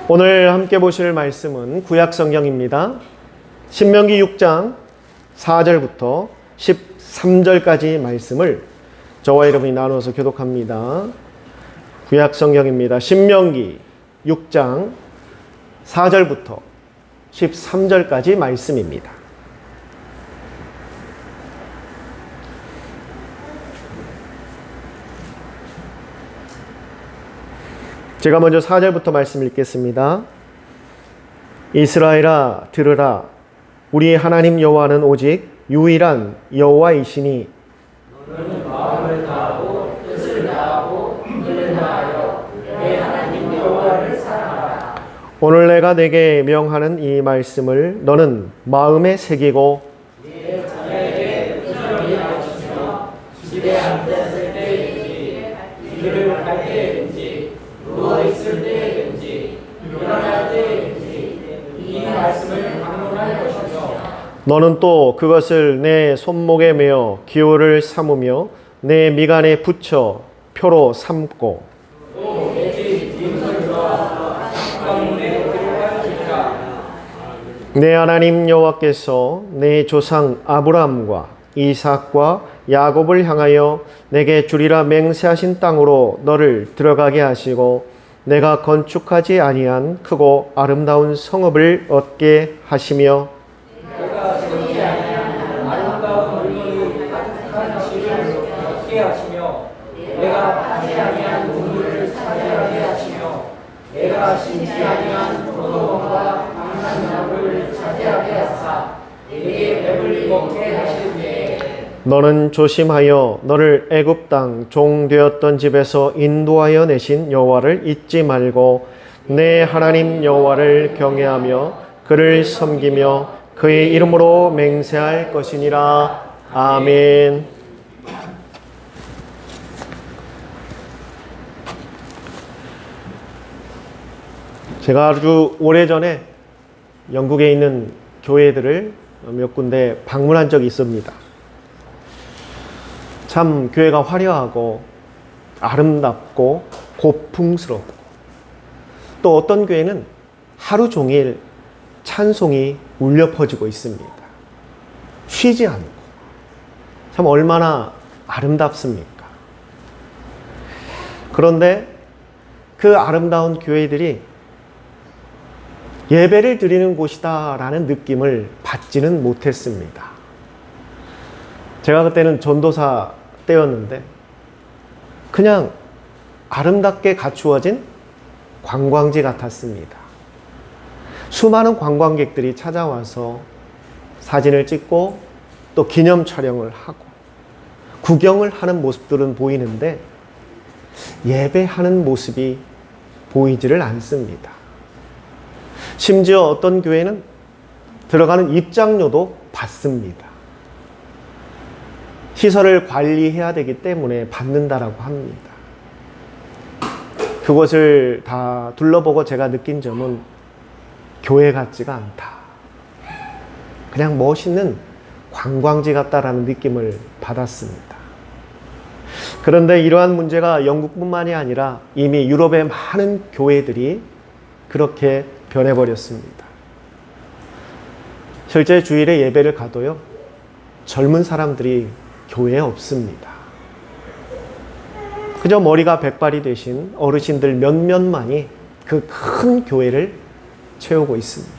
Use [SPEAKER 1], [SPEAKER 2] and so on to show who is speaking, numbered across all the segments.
[SPEAKER 1] 오늘 함께 보실 말씀은 구약 성경입니다. 신명기 6장 4절부터 13절까지 말씀을 저와 여러분이 나누어서 교독합니다. 구약 성경입니다. 신명기 6장 4절부터 13절까지 말씀입니다. 제가 먼저 4절부터 말씀 읽겠습니다. 이스라엘아 들으라. 우리 하나님 여호와는 오직 유일한 여호와이시니
[SPEAKER 2] 너는 마음을 다하고 뜻을 다하고 힘을 다하여 내 하나님 여호와를 사랑하라.
[SPEAKER 1] 오늘 내가 내게 명하는 이 말씀을 너는 마음에 새기고
[SPEAKER 2] 네 자녀에게 부지런히 가르치며 집에 앉았을 때든지 일을 할 때든지 누워있을 때든지 일어날 때든지 이 말씀을 강론할 것이며
[SPEAKER 1] 너는 또 그것을 내 손목에 메어 기호를 삼으며 내 미간에 붙여 표로 삼고
[SPEAKER 2] 또 내 집 뒷문과 방문에 들어갈지니라.
[SPEAKER 1] 내 하나님 여호와께서 내 조상 아브라함과 이삭과 야곱을 향하여 내게 주리라 맹세하신 땅으로 너를 들어가게 하시고 내가 건축하지 아니한 크고 아름다운 성읍을 얻게 하시며
[SPEAKER 2] 내가 세우지 아니한 아름다운 물건을 가득한 집을 얻게 하시며 내가 파지 아니한 우물을 차지하게 하시며 내가 심지 아니한 포도원과 방산나무를 차지하게 하사 내게 배불리 먹게 하시되
[SPEAKER 1] 너는 조심하여 너를 애굽 땅 종 되었던 집에서 인도하여 내신 여호와를 잊지 말고 내 하나님 여호와를 경외하며 그를 섬기며 그의 이름으로 맹세할 것이니라. 아멘. 제가 아주 오래전에 영국에 있는 교회들을 몇 군데 방문한 적이 있습니다. 참 교회가 화려하고 아름답고 고풍스럽고 또 어떤 교회는 하루 종일 찬송이 울려 퍼지고 있습니다. 쉬지 않고 참 얼마나 아름답습니까? 그런데 그 아름다운 교회들이 예배를 드리는 곳이다라는 느낌을 받지는 못했습니다. 제가 그때는 전도사 때였는데 그냥 아름답게 갖추어진 관광지 같았습니다. 수많은 관광객들이 찾아와서 사진을 찍고 또 기념 촬영을 하고 구경을 하는 모습들은 보이는데 예배하는 모습이 보이지를 않습니다. 심지어 어떤 교회는 들어가는 입장료도 받습니다. 시설을 관리해야 되기 때문에 받는다라고 합니다. 그것을 다 둘러보고 제가 느낀 점은 교회 같지가 않다. 그냥 멋있는 관광지 같다라는 느낌을 받았습니다. 그런데 이러한 문제가 영국뿐만이 아니라 이미 유럽의 많은 교회들이 그렇게 변해버렸습니다. 실제 주일에 예배를 가도요, 젊은 사람들이 교회에 없습니다. 그저 머리가 백발이 되신 어르신들 몇몇만이 그 큰 교회를 채우고 있습니다.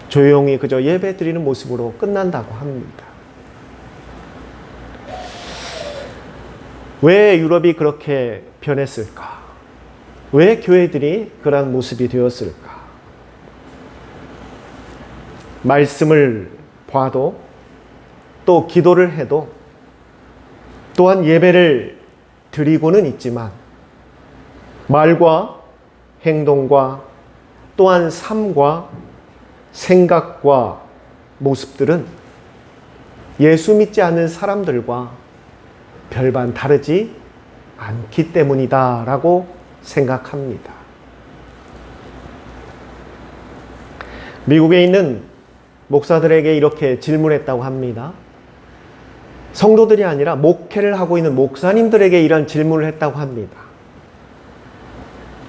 [SPEAKER 1] 조용히 그저 예배 드리는 모습으로 끝난다고 합니다. 왜 유럽이 그렇게 변했을까? 왜 교회들이 그러한 모습이 되었을까? 말씀을 봐도 또 기도를 해도 또한 예배를 드리고는 있지만 말과 행동과 또한 삶과 생각과 모습들은 예수 믿지 않는 사람들과 별반 다르지 않기 때문이다라고 생각합니다. 미국에 있는 목사들에게 이렇게 질문했다고 합니다. 성도들이 아니라 목회를 하고 있는 목사님들에게 이런 질문을 했다고 합니다.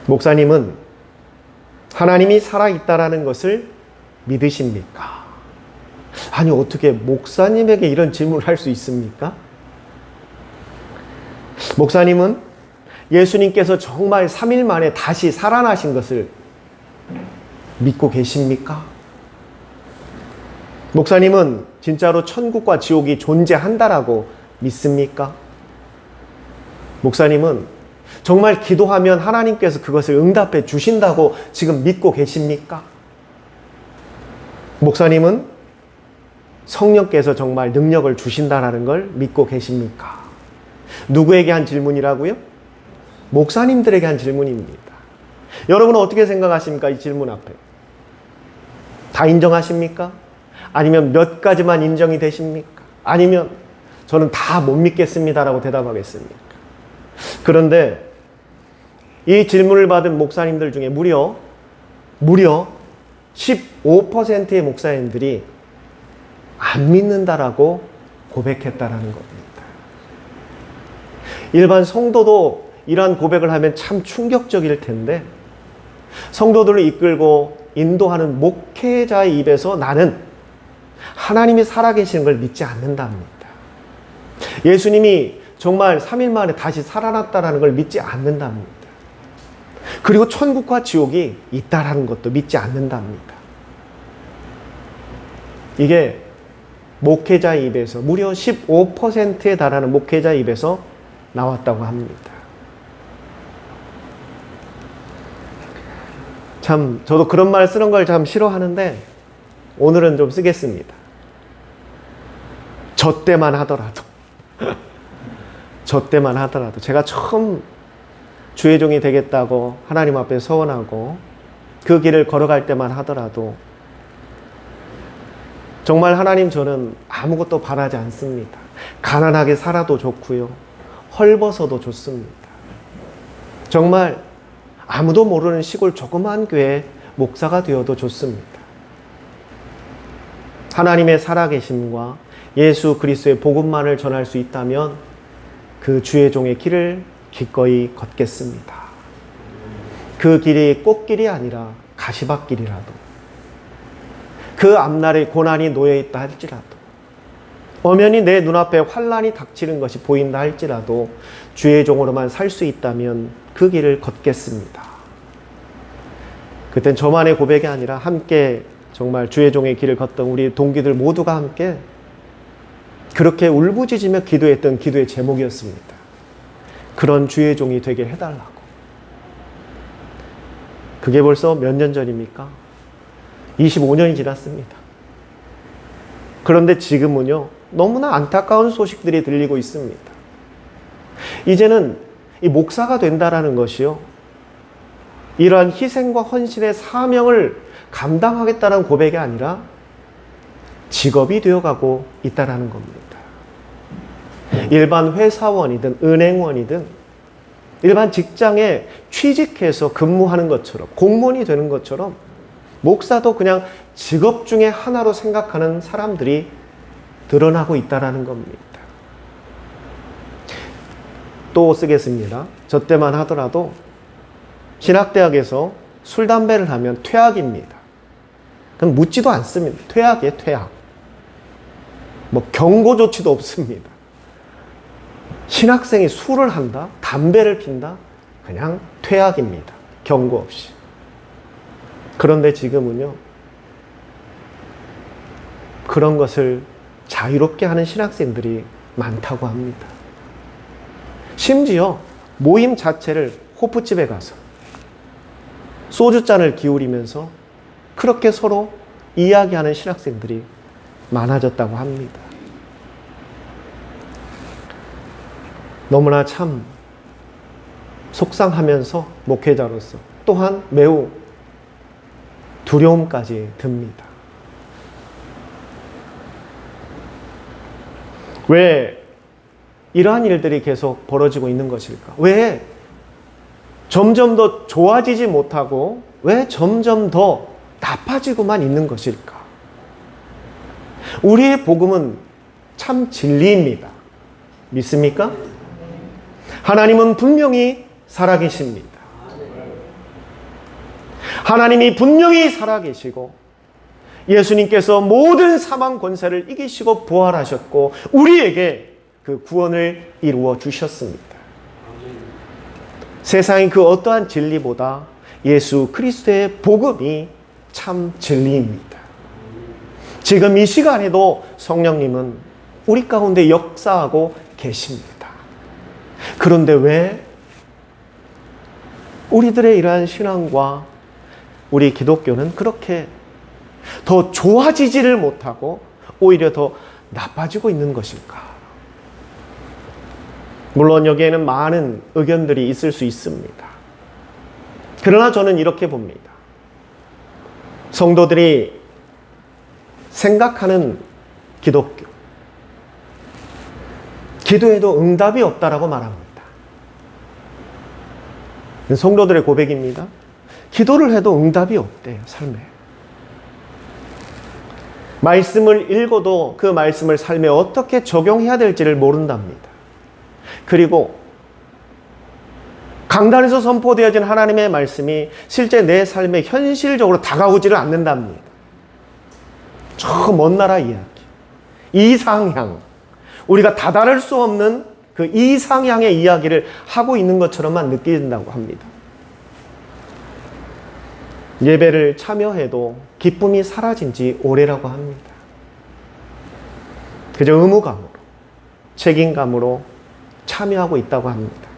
[SPEAKER 1] 목사님은 하나님이 살아있다라는 것을 믿으십니까? 아니, 어떻게 목사님에게 이런 질문을 할 수 있습니까? 목사님은 예수님께서 정말 3일 만에 다시 살아나신 것을 믿고 계십니까? 목사님은 진짜로 천국과 지옥이 존재한다라고 믿습니까? 목사님은 정말 기도하면 하나님께서 그것을 응답해 주신다고 지금 믿고 계십니까? 목사님은 성령께서 정말 능력을 주신다라는 걸 믿고 계십니까? 누구에게 한 질문이라고요? 목사님들에게 한 질문입니다. 여러분은 어떻게 생각하십니까? 이 질문 앞에. 다 인정하십니까? 아니면 몇 가지만 인정이 되십니까? 아니면 저는 다 못 믿겠습니다라고 대답하겠습니까? 그런데 이 질문을 받은 목사님들 중에 무려 15%의 목사님들이 안 믿는다라고 고백했다라는 겁니다. 일반 성도도 이러한 고백을 하면 참 충격적일 텐데, 성도들을 이끌고 인도하는 목회자의 입에서 나는 하나님이 살아계시는 걸 믿지 않는답니다. 예수님이 정말 3일 만에 다시 살아났다라는 걸 믿지 않는답니다. 그리고 천국과 지옥이 있다라는 것도 믿지 않는답니다. 이게 목회자의 입에서, 무려 15%에 달하는 목회자의 입에서 나왔다고 합니다. 참, 저도 그런 말 쓰는 걸 참 싫어하는데 오늘은 좀 쓰겠습니다. 저 때만 하더라도 저 때만 하더라도 제가 처음 주의 종이 되겠다고 하나님 앞에 서원하고 그 길을 걸어갈 때만 하더라도 정말 하나님, 저는 아무것도 바라지 않습니다. 가난하게 살아도 좋고요, 헐벗어도 좋습니다. 정말 아무도 모르는 시골 조그만 교회 목사가 되어도 좋습니다. 하나님의 살아계심과 예수 그리스도의 복음만을 전할 수 있다면 그 주의 종의 길을 기꺼이 걷겠습니다. 그 길이 꽃길이 아니라 가시밭길이라도, 그 앞날에 고난이 놓여있다 할지라도, 엄연히 내 눈앞에 환난이 닥치는 것이 보인다 할지라도 주의 종으로만 살 수 있다면 그 길을 걷겠습니다. 그땐 저만의 고백이 아니라 함께 정말 주의 종의 길을 걷던 우리 동기들 모두가 함께 그렇게 울부짖으며 기도했던 기도의 제목이었습니다. 그런 주의 종이 되게 해달라고. 그게 벌써 몇 년 전입니까? 25년이 지났습니다. 그런데 지금은요, 너무나 안타까운 소식들이 들리고 있습니다. 이제는 이 목사가 된다라는 것이요, 이러한 희생과 헌신의 사명을 감당하겠다는 고백이 아니라 직업이 되어가고 있다는 겁니다. 일반 회사원이든 은행원이든 일반 직장에 취직해서 근무하는 것처럼, 공무원이 되는 것처럼 목사도 그냥 직업 중에 하나로 생각하는 사람들이 드러나고 있다는 겁니다. 또 쓰겠습니다. 저 때만 하더라도 신학대학에서 술, 담배를 하면 퇴학입니다. 그럼 묻지도 않습니다. 퇴학이에요, 퇴학. 뭐 경고 조치도 없습니다. 신학생이 술을 한다, 담배를 핀다, 그냥 퇴학입니다. 경고 없이. 그런데 지금은요, 그런 것을 자유롭게 하는 신학생들이 많다고 합니다. 심지어 모임 자체를 호프집에 가서 소주잔을 기울이면서 그렇게 서로 이야기하는 신학생들이 많아졌다고 합니다. 너무나 참 속상하면서 목회자로서 또한 매우 두려움까지 듭니다. 왜 이러한 일들이 계속 벌어지고 있는 것일까? 왜 점점 더 좋아지지 못하고 왜 점점 더 나빠지고만 있는 것일까? 우리의 복음은 참 진리입니다. 믿습니까? 하나님은 분명히 살아계십니다. 하나님이 분명히 살아계시고 예수님께서 모든 사망 권세를 이기시고 부활하셨고 우리에게 그 구원을 이루어 주셨습니다. 세상의 그 어떠한 진리보다 예수 그리스도의 복음이 참 진리입니다. 지금 이 시간에도 성령님은 우리 가운데 역사하고 계십니다. 그런데 왜 우리들의 이러한 신앙과 우리 기독교는 그렇게 더 좋아지지를 못하고 오히려 더 나빠지고 있는 것일까? 물론 여기에는 많은 의견들이 있을 수 있습니다. 그러나 저는 이렇게 봅니다. 성도들이 생각하는 기독교, 기도해도 응답이 없다라고 말합니다. 성도들의 고백입니다. 기도를 해도 응답이 없대요, 삶에. 말씀을 읽어도 그 말씀을 삶에 어떻게 적용해야 될지를 모른답니다. 그리고 강단에서 선포되어진 하나님의 말씀이 실제 내 삶에 현실적으로 다가오지를 않는답니다. 저 먼 나라 이야기, 이상향, 우리가 다다를 수 없는 그 이상향의 이야기를 하고 있는 것처럼만 느낀다고 합니다. 예배를 참여해도 기쁨이 사라진 지 오래라고 합니다. 그저 의무감으로, 책임감으로 참여하고 있다고 합니다.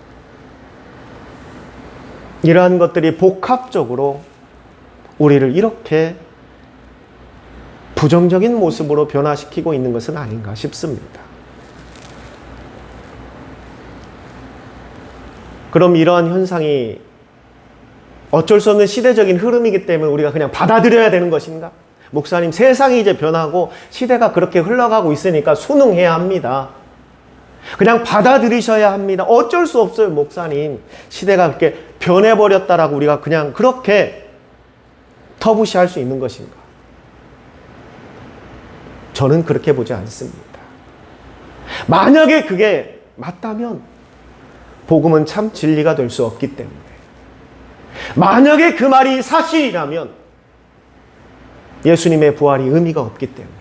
[SPEAKER 1] 이러한 것들이 복합적으로 우리를 이렇게 부정적인 모습으로 변화시키고 있는 것은 아닌가 싶습니다. 그럼 이러한 현상이 어쩔 수 없는 시대적인 흐름이기 때문에 우리가 그냥 받아들여야 되는 것인가? 목사님, 세상이 이제 변하고 시대가 그렇게 흘러가고 있으니까 순응해야 합니다. 그냥 받아들이셔야 합니다. 어쩔 수 없어요, 목사님. 시대가 그렇게 변해버렸다라고 우리가 그냥 그렇게 터부시할 수 있는 것인가? 저는 그렇게 보지 않습니다. 만약에 그게 맞다면 복음은 참 진리가 될 수 없기 때문에, 만약에 그 말이 사실이라면 예수님의 부활이 의미가 없기 때문에,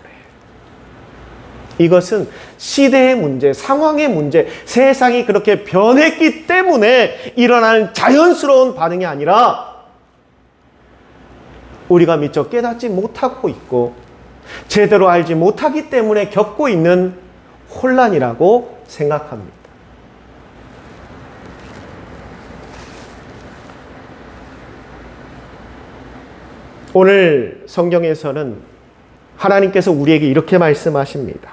[SPEAKER 1] 이것은 시대의 문제, 상황의 문제, 세상이 그렇게 변했기 때문에 일어나는 자연스러운 반응이 아니라 우리가 미처 깨닫지 못하고 있고 제대로 알지 못하기 때문에 겪고 있는 혼란이라고 생각합니다. 오늘 성경에서는 하나님께서 우리에게 이렇게 말씀하십니다.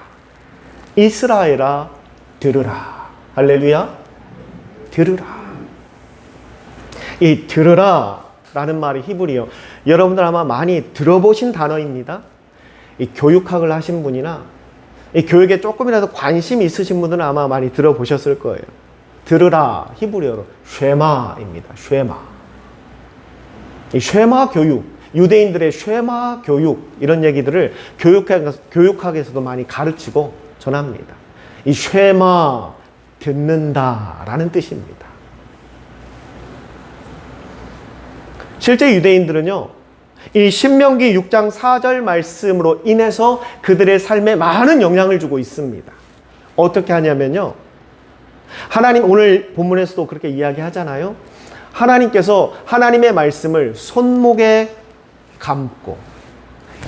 [SPEAKER 1] 이스라엘아, 들으라. 할렐루야. 들으라. 이 들으라 라는 말이 히브리어, 여러분들 아마 많이 들어보신 단어입니다. 이 교육학을 하신 분이나 이 교육에 조금이라도 관심이 있으신 분들은 아마 많이 들어보셨을 거예요. 들으라, 히브리어로 쉐마입니다. 쉐마. 이 쉐마 교육, 유대인들의 쉐마 교육, 이런 얘기들을 교육학에서도 많이 가르치고 전합니다. 이 쉐마, 듣는다라는 뜻입니다. 실제 유대인들은요, 이 신명기 6장 4절 말씀으로 인해서 그들의 삶에 많은 영향을 주고 있습니다. 어떻게 하냐면요, 하나님, 오늘 본문에서도 그렇게 이야기하잖아요. 하나님께서 하나님의 말씀을 손목에 감고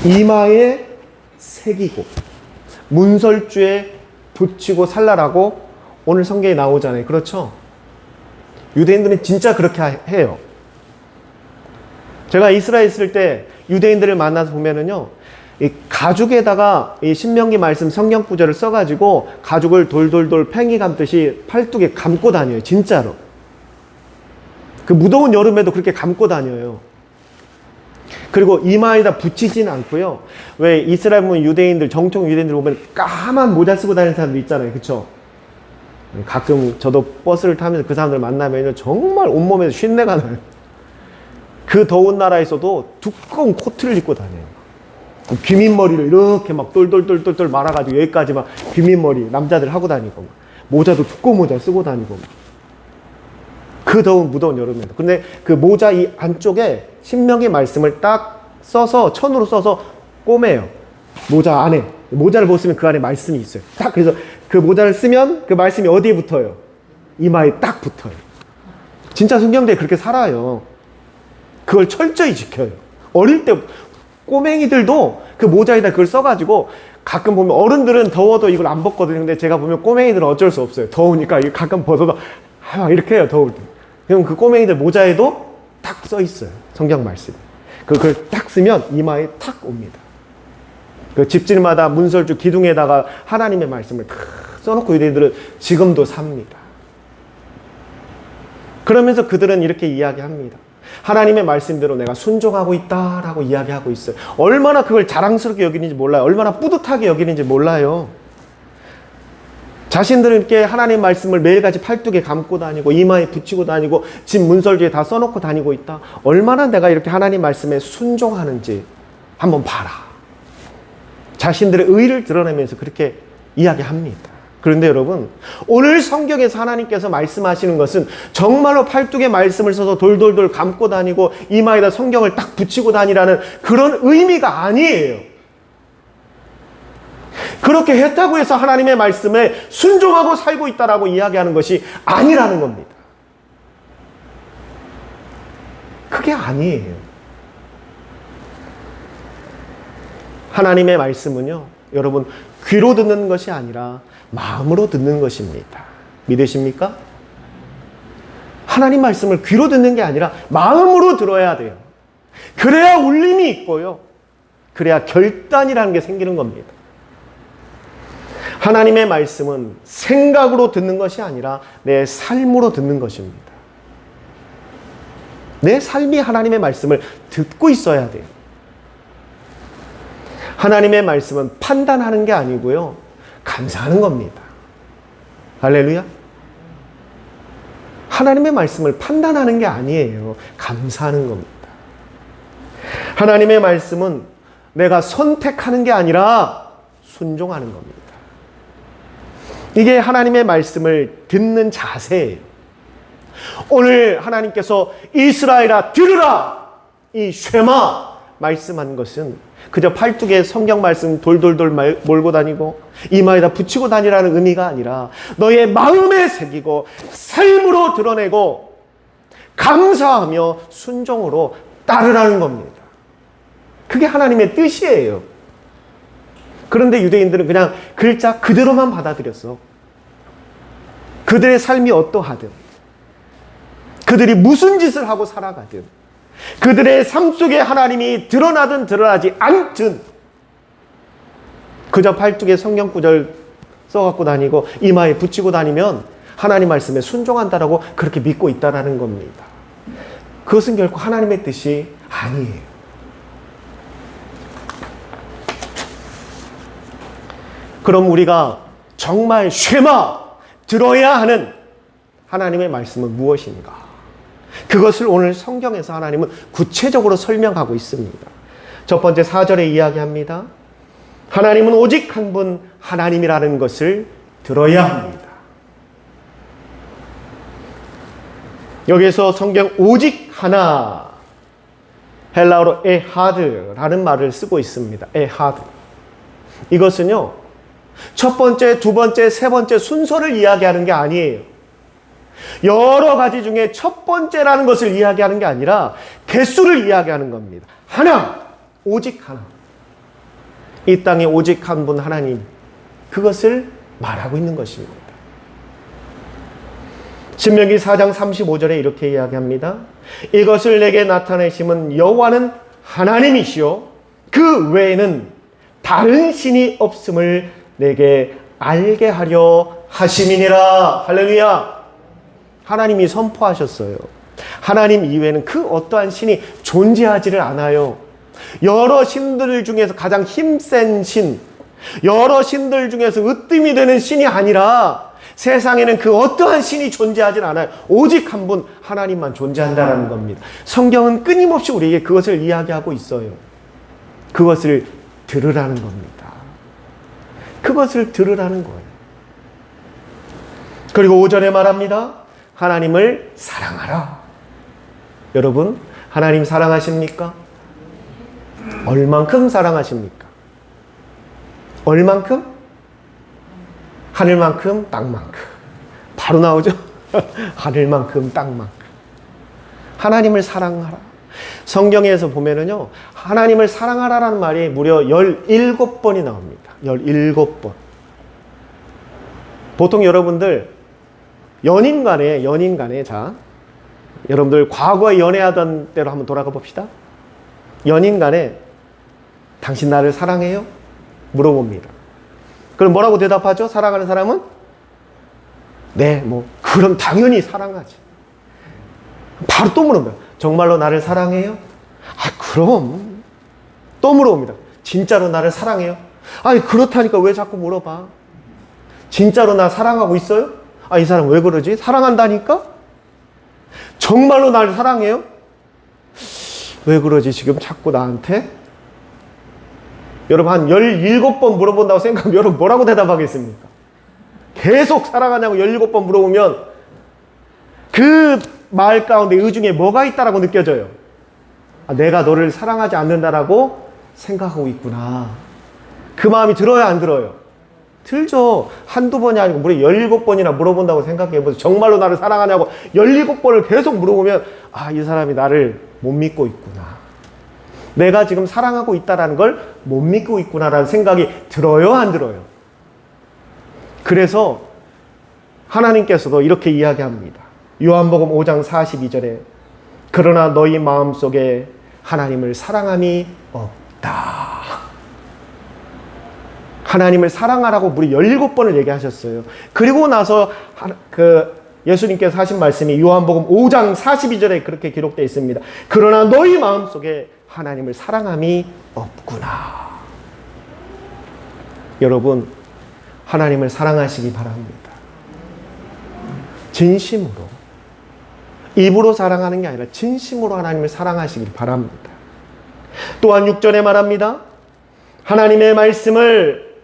[SPEAKER 1] 이마에 새기고 문설주에 붙이고 살라라고 오늘 성경에 나오잖아요. 그렇죠? 유대인들은 진짜 그렇게 해요. 제가 이스라엘 있을 때 유대인들을 만나서 보면은요, 이 가죽에다가 이 신명기 말씀 성경 구절을 써가지고 가죽을 돌돌돌 팽이 감듯이 팔뚝에 감고 다녀요. 진짜로. 그 무더운 여름에도 그렇게 감고 다녀요. 그리고 이마에다 붙이진 않고요. 왜 이스라엘 보면 유대인들, 정통 유대인들 보면 까만 모자 쓰고 다니는 사람들 있잖아요. 그쵸? 가끔 저도 버스를 타면서 그 사람들 만나면 정말 온몸에서 쉰내가 나요. 그 더운 나라에서도 두꺼운 코트를 입고 다녀요. 귀민머리를 이렇게 막 똘똘똘똘 말아가지고 여기까지 막 귀민머리 남자들 하고 다니고, 막 모자도 두꺼운 모자 쓰고 다니고, 막. 그 더운 무더운 여름에도. 근데 그 모자 이 안쪽에 신명기 말씀을 딱 써서 천으로 써서 꼬매요. 모자 안에. 모자를 벗으면 그 안에 말씀이 있어요. 딱 그래서 그 모자를 쓰면 그 말씀이 어디에 붙어요? 이마에 딱 붙어요. 진짜 성경대에 그렇게 살아요. 그걸 철저히 지켜요. 어릴 때 꼬맹이들도 그 모자에다 그걸 써가지고 가끔 보면 어른들은 더워도 이걸 안 벗거든요. 근데 제가 보면 꼬맹이들은 어쩔 수 없어요. 더우니까 가끔 벗어도 이렇게 해요. 더울 때. 그럼 그 꼬맹이들 모자에도 딱 써 있어요. 성경 말씀이. 그걸 딱 쓰면 이마에 탁 옵니다. 그 집집마다 문설주 기둥에다가 하나님의 말씀을 탁 써놓고 유대인들은 지금도 삽니다. 그러면서 그들은 이렇게 이야기합니다. 하나님의 말씀대로 내가 순종하고 있다라고 이야기하고 있어요. 얼마나 그걸 자랑스럽게 여기는지 몰라요. 얼마나 뿌듯하게 여기는지 몰라요. 자신들은 이렇게 하나님의 말씀을 매일같이 팔뚝에 감고 다니고 이마에 붙이고 다니고 집 문설주에 다 써놓고 다니고 있다. 얼마나 내가 이렇게 하나님 말씀에 순종하는지 한번 봐라. 자신들의 의를 드러내면서 그렇게 이야기합니다. 그런데 여러분, 오늘 성경에서 하나님께서 말씀하시는 것은 정말로 팔뚝에 말씀을 써서 돌돌돌 감고 다니고 이마에다 성경을 딱 붙이고 다니라는 그런 의미가 아니에요. 그렇게 했다고 해서 하나님의 말씀에 순종하고 살고 있다라고 이야기하는 것이 아니라는 겁니다. 그게 아니에요. 하나님의 말씀은요, 여러분, 귀로 듣는 것이 아니라 마음으로 듣는 것입니다. 믿으십니까? 하나님 말씀을 귀로 듣는 게 아니라 마음으로 들어야 돼요. 그래야 울림이 있고요. 그래야 결단이라는 게 생기는 겁니다. 하나님의 말씀은 생각으로 듣는 것이 아니라 내 삶으로 듣는 것입니다. 내 삶이 하나님의 말씀을 듣고 있어야 돼요. 하나님의 말씀은 판단하는 게 아니고요, 감사하는 겁니다. 할렐루야. 하나님의 말씀을 판단하는 게 아니에요. 감사하는 겁니다. 하나님의 말씀은 내가 선택하는 게 아니라 순종하는 겁니다. 이게 하나님의 말씀을 듣는 자세예요. 오늘 하나님께서 이스라엘아 들으라, 이 쉐마 말씀한 것은 그저 팔뚝에 성경 말씀 돌돌돌 몰고 다니고 이마에다 붙이고 다니라는 의미가 아니라 너의 마음에 새기고 삶으로 드러내고 감사하며 순종으로 따르라는 겁니다. 그게 하나님의 뜻이에요. 그런데 유대인들은 그냥 글자 그대로만 받아들였어. 그들의 삶이 어떠하든, 그들이 무슨 짓을 하고 살아가든, 그들의 삶 속에 하나님이 드러나든 드러나지 않든 그저 팔뚝에 성경 구절 써갖고 다니고 이마에 붙이고 다니면 하나님 말씀에 순종한다라고 그렇게 믿고 있다라는 겁니다. 그것은 결코 하나님의 뜻이 아니에요. 그럼 우리가 정말 쉐마 들어야 하는 하나님의 말씀은 무엇인가? 그것을 오늘 성경에서 하나님은 구체적으로 설명하고 있습니다. 첫 번째 4절에 이야기합니다. 하나님은 오직 한 분 하나님이라는 것을 들어야 합니다. 여기서 성경 오직 하나, 헬라어로 에하드라는 말을 쓰고 있습니다. 에하드. 이것은요, 첫 번째, 두 번째, 세 번째 순서를 이야기하는 게 아니에요. 여러 가지 중에 첫 번째라는 것을 이야기하는 게 아니라 개수를 이야기하는 겁니다. 하나, 오직 하나. 이 땅에 오직 한 분 하나님, 그것을 말하고 있는 것입니다. 신명기 4장 35절에 이렇게 이야기합니다. 이것을 내게 나타내심은 여호와는 하나님이시요 그 외에는 다른 신이 없음을 내게 알게 하려 하심이니라. 할렐루야. 하나님이 선포하셨어요. 하나님 이외에는 그 어떠한 신이 존재하지를 않아요. 여러 신들 중에서 가장 힘센 신, 여러 신들 중에서 으뜸이 되는 신이 아니라 세상에는 그 어떠한 신이 존재하진 않아요. 오직 한 분 하나님만 존재한다는 겁니다. 성경은 끊임없이 우리에게 그것을 이야기하고 있어요. 그것을 들으라는 겁니다. 그것을 들으라는 거예요. 그리고 5절에 말합니다. 하나님을 사랑하라. 여러분, 하나님 사랑하십니까? 얼만큼 사랑하십니까? 얼만큼? 하늘만큼, 땅만큼. 바로 나오죠? 하늘만큼, 땅만큼. 하나님을 사랑하라. 성경에서 보면은요, 하나님을 사랑하라라는 말이 무려 17번이 나옵니다. 17번. 보통 여러분들, 연인 간에, 자, 여러분들 과거에 연애하던 때로 한번 돌아가 봅시다. 연인 간에, 당신 나를 사랑해요? 물어봅니다. 그럼 뭐라고 대답하죠? 사랑하는 사람은? 네, 그럼 당연히 사랑하지. 바로 또 물어봅니다. 정말로 나를 사랑해요? 그럼. 또 물어봅니다. 진짜로 나를 사랑해요? 그렇다니까 왜 자꾸 물어봐? 진짜로 나 사랑하고 있어요? 이 사람 왜 그러지? 사랑한다니까? 정말로 나를 사랑해요? 왜 그러지 지금 자꾸 나한테? 여러분 한 17번 물어본다고 생각하면 여러분 뭐라고 대답하겠습니까? 계속 사랑하냐고 17번 물어보면 그 말 가운데 의중에 뭐가 있다라고 느껴져요? 내가 너를 사랑하지 않는다라고 생각하고 있구나. 그 마음이 들어요, 안 들어요? 들죠. 한두 번이 아니고 무려 17번이나 물어본다고 생각해보세요. 정말로 나를 사랑하냐고 17번을 계속 물어보면 이 사람이 나를 못 믿고 있구나. 내가 지금 사랑하고 있다는 걸 못 믿고 있구나라는 생각이 들어요, 안 들어요? 그래서 하나님께서도 이렇게 이야기합니다. 요한복음 5장 42절에 그러나 너희 마음속에 하나님을 사랑함이 없다. 하나님을 사랑하라고 무려 17번을 얘기하셨어요. 그리고 나서 예수님께서 하신 말씀이 요한복음 5장 42절에 그렇게 기록되어 있습니다. 그러나 너희 마음속에 하나님을 사랑함이 없구나. 여러분, 하나님을 사랑하시기 바랍니다. 진심으로. 입으로 사랑하는 게 아니라 진심으로 하나님을 사랑하시길 바랍니다. 또한 6절에 말합니다. 하나님의 말씀을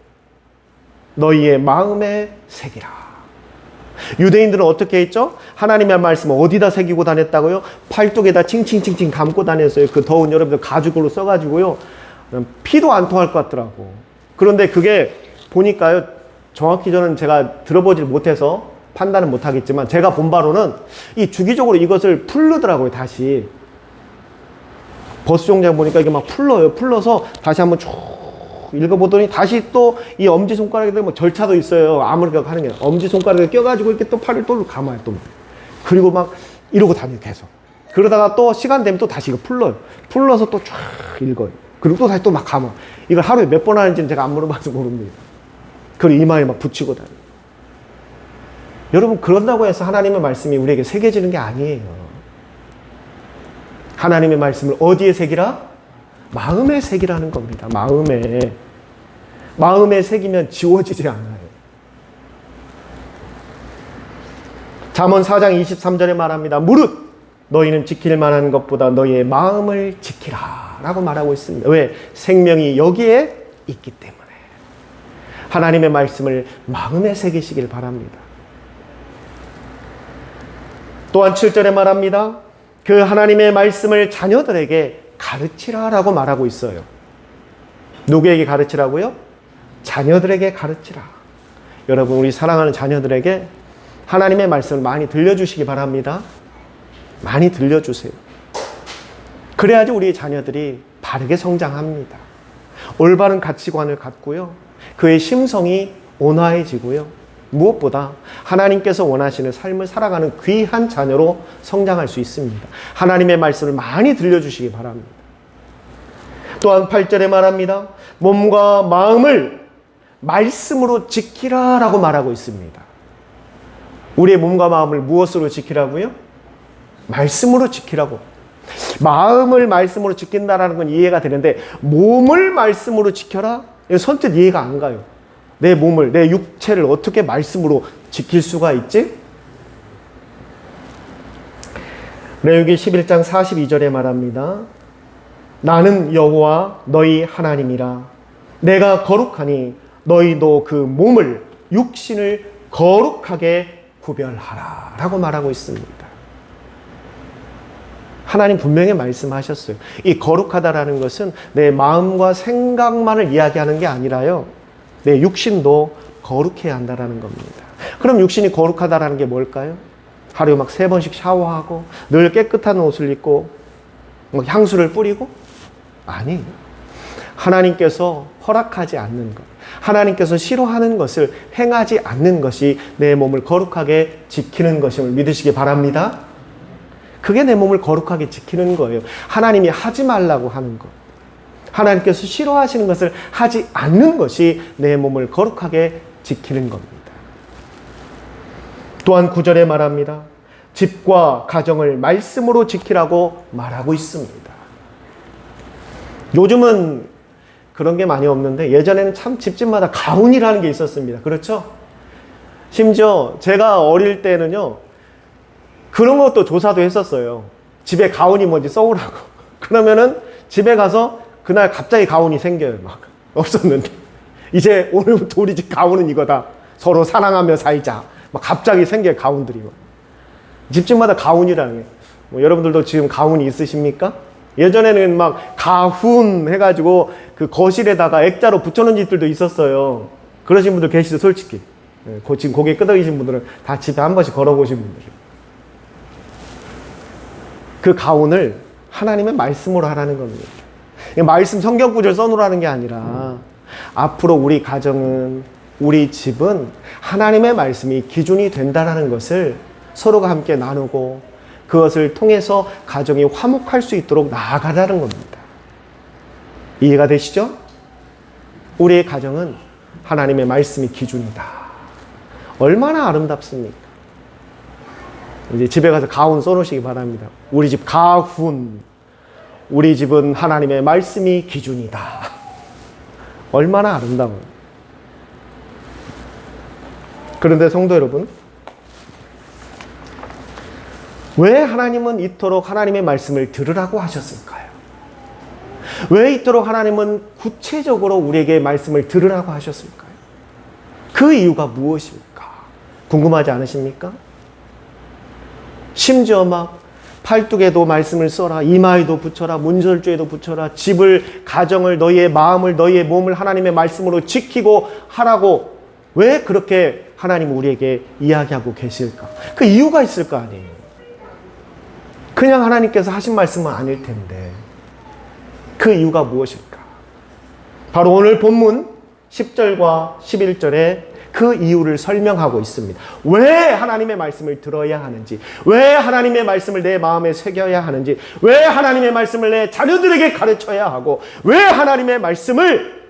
[SPEAKER 1] 너희의 마음에 새기라. 유대인들은 어떻게 했죠? 하나님의 말씀을 어디다 새기고 다녔다고요? 팔뚝에다 칭칭칭칭 감고 다녔어요. 그 더운 여름에 가죽으로 써가지고요. 피도 안 통할 것 같더라고. 그런데 그게 보니까요, 정확히 저는 제가 들어보질 못해서 판단은 못하겠지만 제가 본 바로는 이 주기적으로 이것을 풀르더라고요. 다시 버스 정류장 보니까 이게 막 풀러서 다시 한번 쭉 읽어보더니 다시 또 이 엄지손가락에 절차도 있어요. 아무렇게 하는 게 엄지손가락에 껴가지고 이렇게 또 팔을 또 감아요. 또 그리고 막 이러고 다녀요. 계속. 그러다가 또 시간 되면 또 다시 이거 풀러서 또 쫙 읽어요. 그리고 또 다시 또 막 감아. 이걸 하루에 몇 번 하는지는 제가 안 물어봐서 모릅니다. 그리고 이마에 막 붙이고 다녀요. 여러분, 그런다고 해서 하나님의 말씀이 우리에게 새겨지는 게 아니에요. 하나님의 말씀을 어디에 새기라? 마음에 새기라는 겁니다. 마음에 새기면 지워지지 않아요. 잠언 4장 23절에 말합니다. 무릇 너희는 지킬 만한 것보다 너희의 마음을 지키라 라고 말하고 있습니다. 왜? 생명이 여기에 있기 때문에. 하나님의 말씀을 마음에 새기시길 바랍니다. 또한 7절에 말합니다. 그 하나님의 말씀을 자녀들에게 가르치라라고 말하고 있어요. 누구에게 가르치라고요? 자녀들에게 가르치라. 여러분, 우리 사랑하는 자녀들에게 하나님의 말씀을 많이 들려주시기 바랍니다. 많이 들려주세요. 그래야지 우리 자녀들이 바르게 성장합니다. 올바른 가치관을 갖고요. 그의 심성이 온화해지고요. 무엇보다 하나님께서 원하시는 삶을 살아가는 귀한 자녀로 성장할 수 있습니다. 하나님의 말씀을 많이 들려주시기 바랍니다. 또한 8절에 말합니다. 몸과 마음을 말씀으로 지키라 라고 말하고 있습니다. 우리의 몸과 마음을 무엇으로 지키라고요? 말씀으로 지키라고. 마음을 말씀으로 지킨다라는 건 이해가 되는데 몸을 말씀으로 지켜라? 이거 선뜻 이해가 안 가요. 내 몸을, 내 육체를 어떻게 말씀으로 지킬 수가 있지? 레위기 11장 42절에 말합니다. 나는 여호와 너희 하나님이라. 내가 거룩하니 너희도 그 몸을, 육신을 거룩하게 구별하라 라고 말하고 있습니다. 하나님 분명히 말씀하셨어요. 이 거룩하다라는 것은 내 마음과 생각만을 이야기하는 게 아니라요, 내 육신도 거룩해야 한다라는 겁니다. 그럼 육신이 거룩하다라는 게 뭘까요? 하루에 막 3번씩 샤워하고 늘 깨끗한 옷을 입고 막 향수를 뿌리고? 아니, 하나님께서 허락하지 않는 것, 하나님께서 싫어하는 것을 행하지 않는 것이 내 몸을 거룩하게 지키는 것임을 믿으시기 바랍니다. 그게 내 몸을 거룩하게 지키는 거예요. 하나님이 하지 말라고 하는 것, 하나님께서 싫어하시는 것을 하지 않는 것이 내 몸을 거룩하게 지키는 겁니다. 또한 9절에 말합니다. 집과 가정을 말씀으로 지키라고 말하고 있습니다. 요즘은 그런 게 많이 없는데 예전에는 참 집집마다 가훈이라는 게 있었습니다. 그렇죠? 심지어 제가 어릴 때는요, 그런 것도 조사도 했었어요. 집에 가훈이 뭔지 써오라고. 그러면은 집에 가서 그날 갑자기 가훈이 생겨요. 막 없었는데 이제 오늘부터 우리 집 가훈은 이거다. 서로 사랑하며 살자. 막 갑자기 생겨요, 가훈들이. 집집마다 가훈이라는 게. 뭐 여러분들도 지금 가훈이 있으십니까? 예전에는 막 가훈 해가지고 그 거실에다가 액자로 붙여놓은 집들도 있었어요. 그러신 분들 계시죠, 솔직히. 지금 고개 끄덕이신 분들은 다 집에 한 번씩 걸어보신 분들이에요. 그 가훈을 하나님의 말씀으로 하라는 겁니다. 말씀 성경 구절 써놓으라는 게 아니라 앞으로 우리 가정은, 우리 집은 하나님의 말씀이 기준이 된다는 것을 서로가 함께 나누고 그것을 통해서 가정이 화목할 수 있도록 나아가자는 겁니다. 이해가 되시죠? 우리의 가정은 하나님의 말씀이 기준이다. 얼마나 아름답습니까? 이제 집에 가서 가훈 써놓으시기 바랍니다. 우리 집 가훈. 우리 집은 하나님의 말씀이 기준이다. 얼마나 아름다워요. 그런데 성도 여러분, 왜 하나님은 이토록 하나님의 말씀을 들으라고 하셨을까요? 왜 이토록 하나님은 구체적으로 우리에게 말씀을 들으라고 하셨을까요? 그 이유가 무엇일까? 궁금하지 않으십니까? 심지어 막 팔뚝에도 말씀을 써라, 이마에도 붙여라, 문설주에도 붙여라, 집을, 가정을, 너희의 마음을, 너희의 몸을 하나님의 말씀으로 지키고 하라고 왜 그렇게 하나님 우리에게 이야기하고 계실까? 그 이유가 있을 거 아니에요. 그냥 하나님께서 하신 말씀은 아닐 텐데 그 이유가 무엇일까? 바로 오늘 본문 10절과 11절에 그 이유를 설명하고 있습니다. 왜 하나님의 말씀을 들어야 하는지, 왜 하나님의 말씀을 내 마음에 새겨야 하는지, 왜 하나님의 말씀을 내 자녀들에게 가르쳐야 하고, 왜 하나님의 말씀을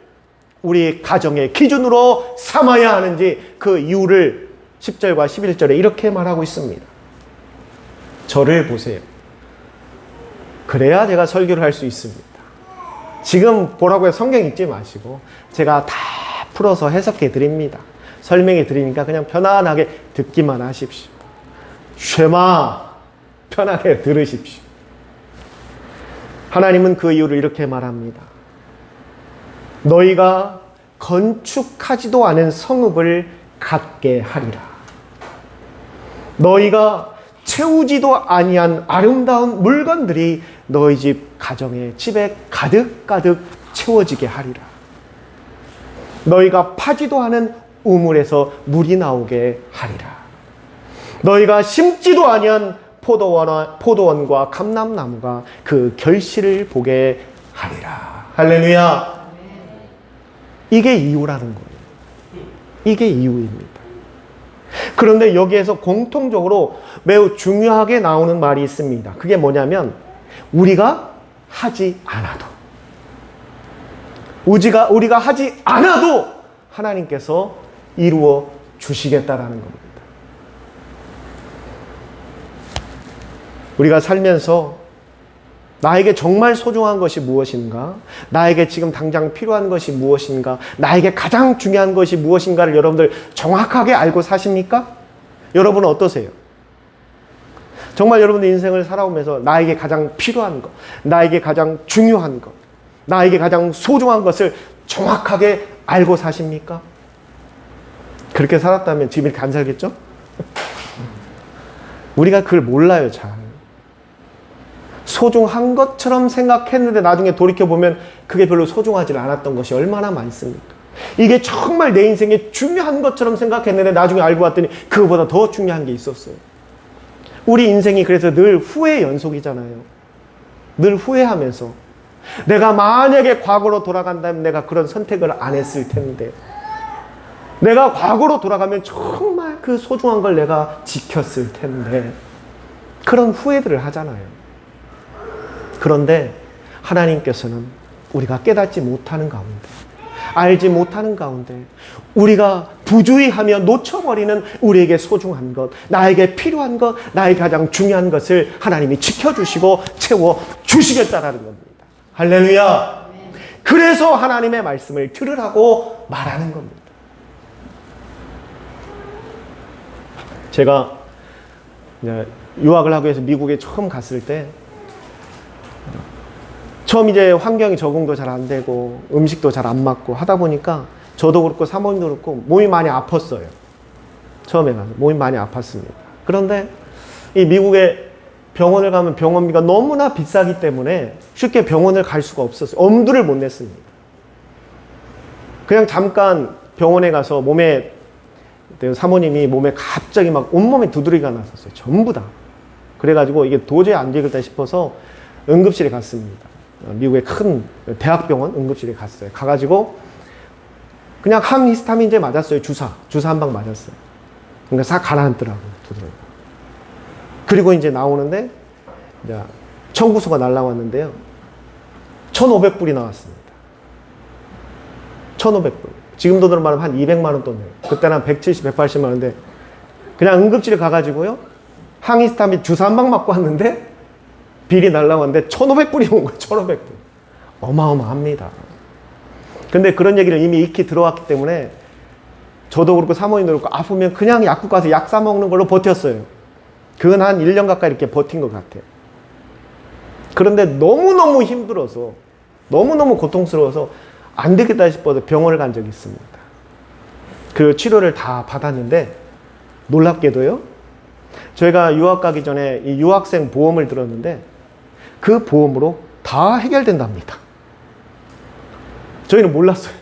[SPEAKER 1] 우리 가정의 기준으로 삼아야 하는지 그 이유를 10절과 11절에 이렇게 말하고 있습니다. 저를 보세요. 그래야 제가 설교를 할 수 있습니다. 지금 보라고 해서 성경 읽지 마시고 제가 다 풀어서 해석해 드립니다. 설명해 드리니까 그냥 편안하게 듣기만 하십시오. 쉐마 편하게 들으십시오. 하나님은 그 이유를 이렇게 말합니다. 너희가 건축하지도 않은 성읍을 갖게 하리라. 너희가 채우지도 아니한 아름다운 물건들이 너희 집 가정에, 집에 가득가득 채워지게 하리라. 너희가 파지도 않은 우물에서 물이 나오게 하리라. 너희가 심지도 아니한 포도원과 감람나무가 그 결실을 보게 하리라. 할렐루야. 이게 이유라는 거예요. 이게 이유입니다. 그런데 여기에서 공통적으로 매우 중요하게 나오는 말이 있습니다. 그게 뭐냐면 우리가 하지 않아도, 우리가 하지 않아도 하나님께서 이루어 주시겠다라는 겁니다. 우리가 살면서 나에게 정말 소중한 것이 무엇인가? 나에게 지금 당장 필요한 것이 무엇인가? 나에게 가장 중요한 것이 무엇인가를 여러분들 정확하게 알고 사십니까? 여러분은 어떠세요? 정말 여러분의 인생을 살아오면서 나에게 가장 필요한 것, 나에게 가장 중요한 것, 나에게 가장 소중한 것을 정확하게 알고 사십니까? 그렇게 살았다면 지금 이렇게 안 살겠죠? 우리가 그걸 몰라요, 잘. 소중한 것처럼 생각했는데 나중에 돌이켜보면 그게 별로 소중하지 않았던 것이 얼마나 많습니까? 이게 정말 내 인생에 중요한 것처럼 생각했는데 나중에 알고 봤더니 그거보다 더 중요한 게 있었어요. 우리 인생이 그래서 늘 후회 연속이잖아요. 늘 후회하면서 내가 만약에 과거로 돌아간다면 내가 그런 선택을 안 했을 텐데, 내가 과거로 돌아가면 정말 그 소중한 걸 내가 지켰을 텐데, 그런 후회들을 하잖아요. 그런데 하나님께서는 우리가 깨닫지 못하는 가운데, 알지 못하는 가운데 우리가 부주의하며 놓쳐버리는 우리에게 소중한 것, 나에게 필요한 것, 나에게 가장 중요한 것을 하나님이 지켜주시고 채워주시겠다라는 겁니다. 할렐루야. 그래서 하나님의 말씀을 들으라고 말하는 겁니다. 제가 유학을 하기 위해서 미국에 처음 갔을 때, 처음 이제 환경이 적응도 잘 안 되고 음식도 잘 안 맞고 하다 보니까 저도 그렇고 사모님도 그렇고 몸이 많이 아팠어요. 처음에 가서 몸이 많이 아팠습니다. 그런데 이 미국에 병원을 가면 병원비가 너무나 비싸기 때문에 쉽게 병원을 갈 수가 없었어요. 엄두를 못 냈습니다. 그냥 잠깐 병원에 가서 사모님이 몸에 갑자기 막 온몸에 두드러기가 났었어요. 전부 다. 그래가지고 이게 도저히 안 되겠다 싶어서 응급실에 갔습니다. 미국의 큰 대학병원 응급실에 갔어요. 가가지고 그냥 항히스타민제 맞았어요. 주사 한 방 맞았어요. 그러니까 싹 가라앉더라고요. 두드러기. 그리고 이제 나오는데 이제 청구서가 날라왔는데요. 1,500불이 나왔습니다. 1,500불. 지금 돈으로 말하면 한 200만 원 돈 내요. 그때는 한 170, 180만 원인데 그냥 응급실에 가가지고요. 항히스타민 주사 한 방 맞고 왔는데 비리 날라왔는데 1,500불이 온 거예요. 1,500불. 어마어마합니다. 근데 그런 얘기를 이미 익히 들어왔기 때문에 저도 그렇고 사모님도 그렇고 아프면 그냥 약국 가서 약 사 먹는 걸로 버텼어요. 그건 한 1년 가까이 이렇게 버틴 것 같아요. 그런데 너무너무 힘들어서, 너무너무 고통스러워서 안 되겠다 싶어서 병원을 간 적이 있습니다. 그 치료를 다 받았는데 놀랍게도요, 저희가 유학 가기 전에 이 유학생 보험을 들었는데 그 보험으로 다 해결된답니다. 저희는 몰랐어요.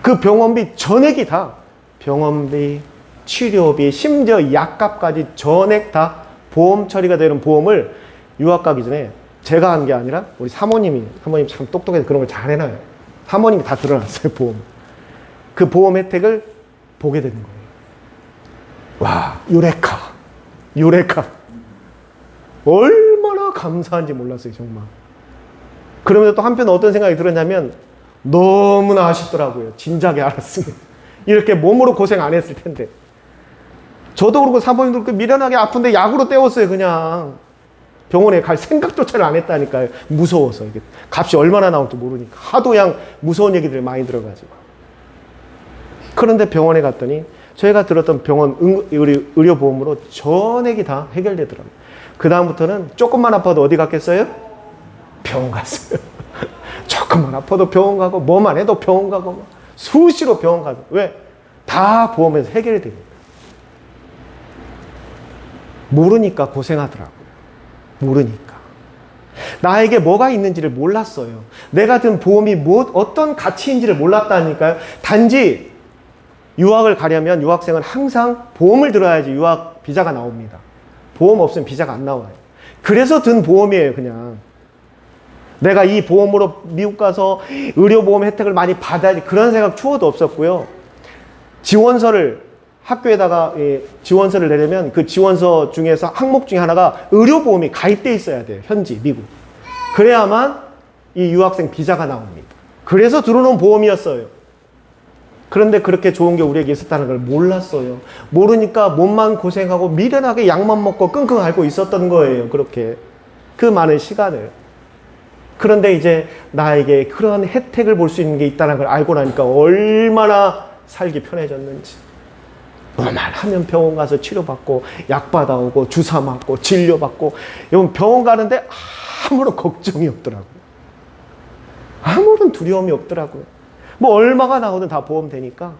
[SPEAKER 1] 그 병원비 전액이 다, 병원비, 치료비, 심지어 약값까지 전액 다 보험 처리가 되는 보험을 유학 가기 전에 제가 한 게 아니라 우리 사모님 참 똑똑해서 그런 걸 잘 해놔요. 사모님이 다 들어놨어요, 보험. 그 보험 혜택을 보게 되는 거예요. 와, 유레카. 얼마나 감사한지 몰랐어요, 정말. 그러면서 또 한편 어떤 생각이 들었냐면 너무나 아쉽더라고요. 진작에 알았으면 이렇게 몸으로 고생 안 했을 텐데. 저도 그렇고 사모님도 그렇고 미련하게 아픈데 약으로 때웠어요. 그냥 병원에 갈 생각조차를 안 했다니까요. 무서워서. 이게 값이 얼마나 나올지 모르니까 하도 그냥 무서운 얘기들이 많이 들어가지고. 그런데 병원에 갔더니 저희가 들었던 병원 의료보험으로 전액이 다 해결되더라고요. 그 다음부터는 조금만 아파도 어디 갔겠어요? 병원 갔어요. 조금만 아파도 병원 가고 뭐만 해도 병원 가고 수시로 병원 가고. 왜? 다 보험에서 해결이 됩니다. 모르니까 고생하더라고요. 모르니까. 나에게 뭐가 있는지를 몰랐어요. 내가 든 보험이 어떤 가치인지를 몰랐다니까요. 단지 유학을 가려면 유학생은 항상 보험을 들어야지 유학 비자가 나옵니다. 보험 없으면 비자가 안 나와요. 그래서 든 보험이에요, 그냥. 내가 이 보험으로 미국 가서 의료보험 혜택을 많이 받아야지 그런 생각 추호도 없었고요. 학교에다가 지원서를 내려면 그 지원서 중에서 항목 중에 하나가 의료보험이 가입돼 있어야 돼요, 현지 미국. 그래야만 이 유학생 비자가 나옵니다. 그래서 들어놓은 보험이었어요. 그런데 그렇게 좋은 게 우리에게 있었다는 걸 몰랐어요. 모르니까 몸만 고생하고 미련하게 약만 먹고 끙끙 앓고 있었던 거예요. 그렇게 그 많은 시간을. 그런데 이제 나에게 그런 혜택을 볼 수 있는 게 있다는 걸 알고 나니까 얼마나 살기 편해졌는지. 뭐만 하면 병원 가서 치료받고 약 받아오고 주사 맞고 진료받고. 여러분 병원 가는데 아무런 걱정이 없더라고요. 아무런 두려움이 없더라고요. 뭐 얼마가 나오든 다 보험 되니까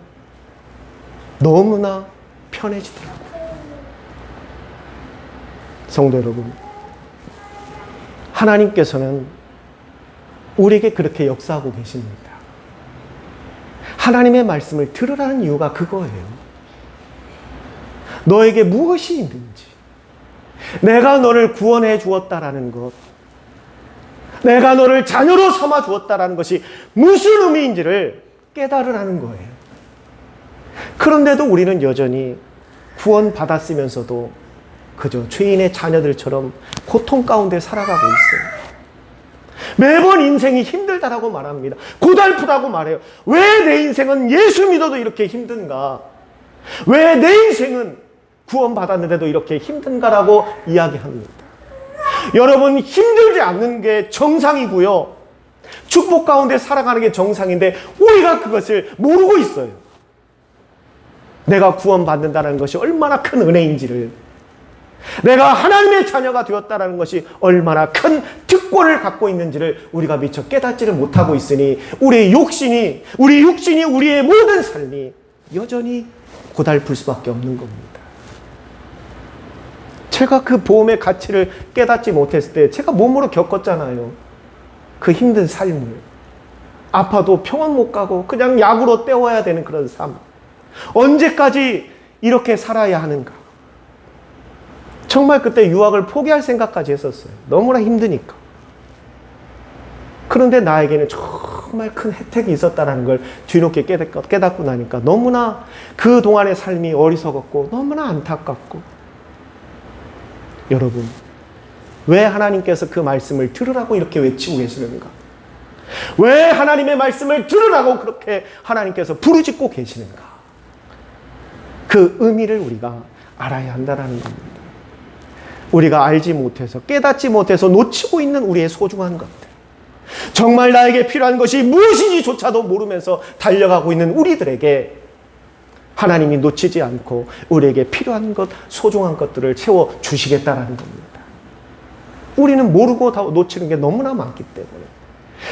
[SPEAKER 1] 너무나 편해지더라고요. 성도 여러분, 하나님께서는 우리에게 그렇게 역사하고 계십니다. 하나님의 말씀을 들으라는 이유가 그거예요. 너에게 무엇이 있는지, 내가 너를 구원해 주었다라는 것, 내가 너를 자녀로 삼아 주었다라는 것이 무슨 의미인지를 깨달으라는 거예요. 그런데도 우리는 여전히 구원받았으면서도 그저 죄인의 자녀들처럼 고통 가운데 살아가고 있어요. 매번 인생이 힘들다라고 말합니다. 고달프다고 말해요. 왜 내 인생은 예수 믿어도 이렇게 힘든가? 왜 내 인생은 구원받았는데도 이렇게 힘든가라고 이야기합니다. 여러분, 힘들지 않는 게 정상이고요. 축복 가운데 살아가는 게 정상인데 우리가 그것을 모르고 있어요. 내가 구원받는다는 것이 얼마나 큰 은혜인지를, 내가 하나님의 자녀가 되었다는 것이 얼마나 큰 특권을 갖고 있는지를 우리가 미처 깨닫지를 못하고 있으니 우리 육신이 우리의 모든 삶이 여전히 고달플 수밖에 없는 겁니다. 제가 그 보험의 가치를 깨닫지 못했을 때 제가 몸으로 겪었잖아요. 그 힘든 삶을. 아파도 병원 못 가고 그냥 약으로 때워야 되는 그런 삶. 언제까지 이렇게 살아야 하는가? 정말 그때 유학을 포기할 생각까지 했었어요. 너무나 힘드니까. 그런데 나에게는 정말 큰 혜택이 있었다는 걸 뒤늦게 깨닫고 나니까 너무나 그동안의 삶이 어리석었고 너무나 안타깝고. 여러분, 왜 하나님께서 그 말씀을 들으라고 이렇게 외치고 계시는가? 왜 하나님의 말씀을 들으라고 그렇게 하나님께서 부르짖고 계시는가? 그 의미를 우리가 알아야 한다는 겁니다. 우리가 알지 못해서, 깨닫지 못해서 놓치고 있는 우리의 소중한 것들, 정말 나에게 필요한 것이 무엇인지조차도 모르면서 달려가고 있는 우리들에게 하나님이 놓치지 않고 우리에게 필요한 것, 소중한 것들을 채워주시겠다라는 겁니다. 우리는 모르고 다 놓치는 게 너무나 많기 때문에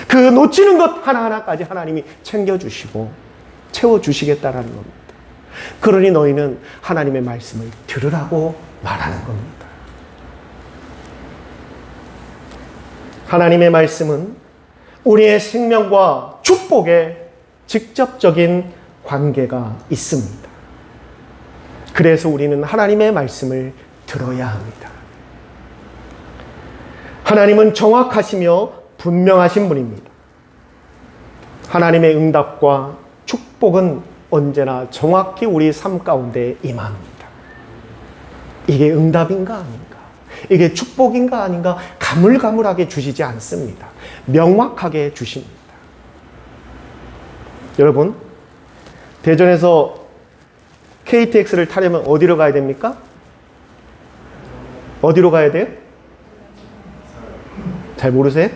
[SPEAKER 1] 그 놓치는 것 하나하나까지 하나님이 챙겨주시고 채워주시겠다라는 겁니다. 그러니 너희는 하나님의 말씀을 들으라고 말하는 겁니다. 하나님의 말씀은 우리의 생명과 축복에 직접적인 관계가 있습니다. 그래서 우리는 하나님의 말씀을 들어야 합니다. 하나님은 정확하시며 분명하신 분입니다. 하나님의 응답과 축복은 언제나 정확히 우리 삶 가운데 임합니다. 이게 응답인가 아닌가? 이게 축복인가 아닌가? 가물가물하게 주시지 않습니다. 명확하게 주십니다. 여러분, 대전에서 KTX를 타려면 어디로 가야 됩니까? 어디로 가야 돼요? 잘 모르세요?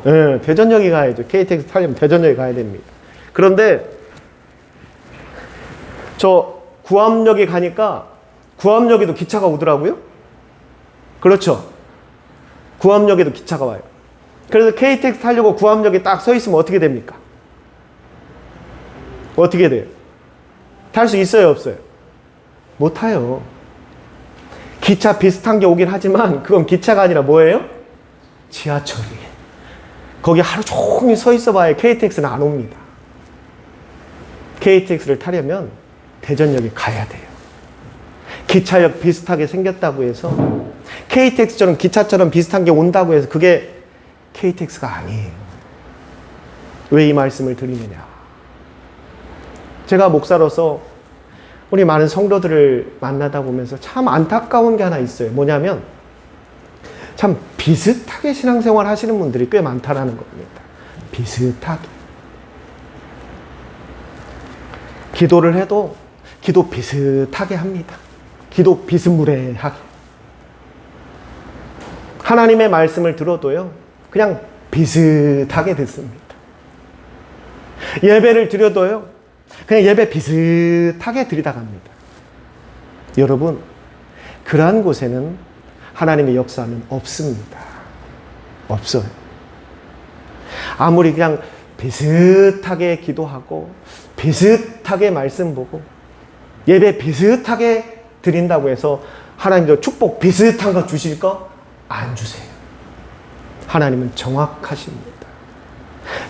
[SPEAKER 1] 네, 대전역에 가야죠. KTX 타려면 대전역에 가야 됩니다. 그런데 저 구암역에 가니까 구암역에도 기차가 오더라고요. 그렇죠? 구암역에도 기차가 와요. 그래서 KTX 타려고 구암역에 딱 서 있으면 어떻게 됩니까? 어떻게 돼요? 탈 수 있어요, 없어요? 못 타요. 기차 비슷한 게 오긴 하지만 그건 기차가 아니라 뭐예요? 지하철이에요. 거기 하루 종일 서 있어 봐야 KTX는 안 옵니다. KTX를 타려면 대전역에 가야 돼요. 기차역 비슷하게 생겼다고 해서 KTX처럼 기차처럼 비슷한 게 온다고 해서 그게 KTX가 아니에요. 왜 이 말씀을 드리느냐? 제가 목사로서 우리 많은 성도들을 만나다 보면서 참 안타까운 게 하나 있어요. 뭐냐면 참 비슷하게 신앙생활 하시는 분들이 꽤 많다라는 겁니다. 비슷하게. 기도를 해도 기도 비슷하게 합니다. 기도 비스무리하게. 하나님의 말씀을 들어도요, 그냥 비슷하게 듣습니다. 예배를 드려도요, 그냥 예배 비슷하게 드리다 갑니다. 여러분, 그러한 곳에는 하나님의 역사는 없습니다. 없어요. 아무리 그냥 비슷하게 기도하고 비슷하게 말씀 보고 예배 비슷하게 드린다고 해서 하나님도 축복 비슷한 거 주실까? 안 주세요. 하나님은 정확하십니다.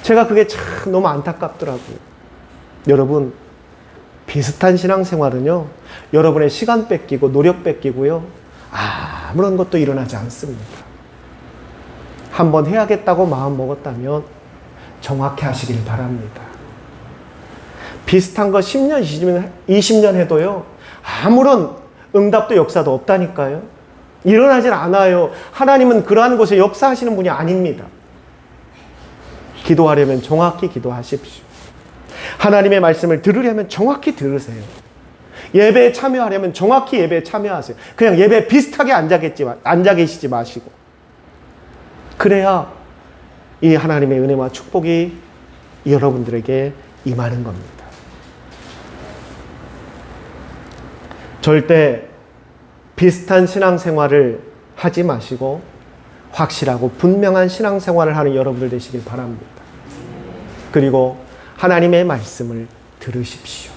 [SPEAKER 1] 제가 그게 참 너무 안타깝더라고요. 여러분, 비슷한 신앙생활은요, 여러분의 시간 뺏기고 노력 뺏기고요, 아무런 것도 일어나지 않습니다. 한번 해야겠다고 마음 먹었다면 정확히 하시길 바랍니다. 비슷한 거 10년, 20년 해도요, 아무런 응답도 역사도 없다니까요. 일어나질 않아요. 하나님은 그러한 곳에 역사하시는 분이 아닙니다. 기도하려면 정확히 기도하십시오. 하나님의 말씀을 들으려면 정확히 들으세요. 예배에 참여하려면 정확히 예배에 참여하세요. 그냥 예배에 비슷하게 앉아 계시지 마시고. 그래야 이 하나님의 은혜와 축복이 여러분들에게 임하는 겁니다. 절대 비슷한 신앙생활을 하지 마시고 확실하고 분명한 신앙생활을 하는 여러분들 되시길 바랍니다. 그리고 하나님의 말씀을 들으십시오.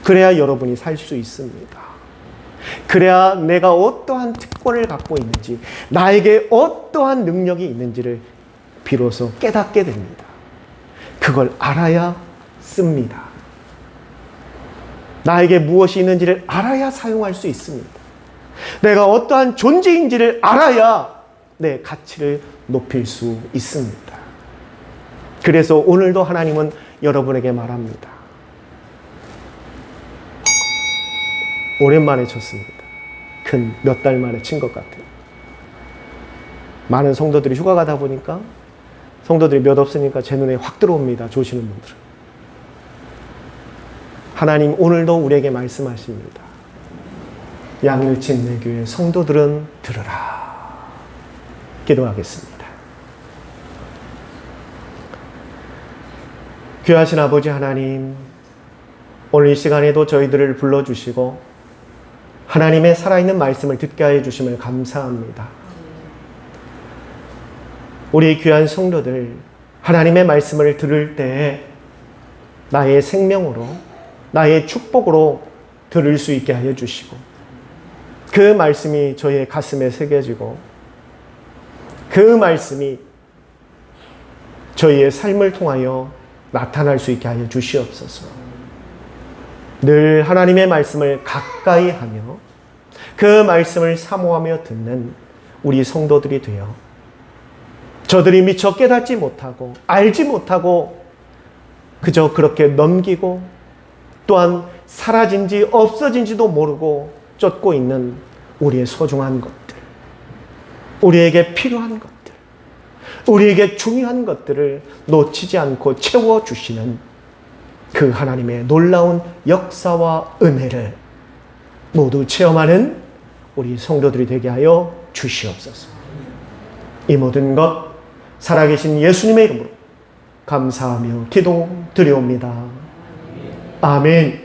[SPEAKER 1] 그래야 여러분이 살 수 있습니다. 그래야 내가 어떠한 특권을 갖고 있는지, 나에게 어떠한 능력이 있는지를 비로소 깨닫게 됩니다. 그걸 알아야 씁니다. 나에게 무엇이 있는지를 알아야 사용할 수 있습니다. 내가 어떠한 존재인지를 알아야 내 가치를 높일 수 있습니다. 그래서 오늘도 하나님은 여러분에게 말합니다. 오랜만에 쳤습니다. 근 몇 달 만에 친 것 같아요. 많은 성도들이 휴가 가다 보니까 성도들이 몇 없으니까 제 눈에 확 들어옵니다. 조시는 분들은. 하나님 오늘도 우리에게 말씀하십니다. 양일친 내 교회 성도들은 들으라. 기도하겠습니다. 귀하신 아버지 하나님, 오늘 이 시간에도 저희들을 불러주시고 하나님의 살아있는 말씀을 듣게 하여 주심을 감사합니다. 우리 귀한 성도들, 하나님의 말씀을 들을 때 나의 생명으로, 나의 축복으로 들을 수 있게 하여 주시고, 그 말씀이 저의 가슴에 새겨지고, 그 말씀이 저희의 삶을 통하여 나타날 수 있게 하여 주시옵소서. 늘 하나님의 말씀을 가까이 하며 그 말씀을 사모하며 듣는 우리 성도들이 되어 저들이 미처 깨닫지 못하고 알지 못하고 그저 그렇게 넘기고 또한 사라진지 없어진지도 모르고 쫓고 있는 우리의 소중한 것들, 우리에게 필요한 것들, 우리에게 중요한 것들을 놓치지 않고 채워주시는 그 하나님의 놀라운 역사와 은혜를 모두 체험하는 우리 성도들이 되게 하여 주시옵소서. 이 모든 것 살아계신 예수님의 이름으로 감사하며 기도 드리옵니다. 아멘.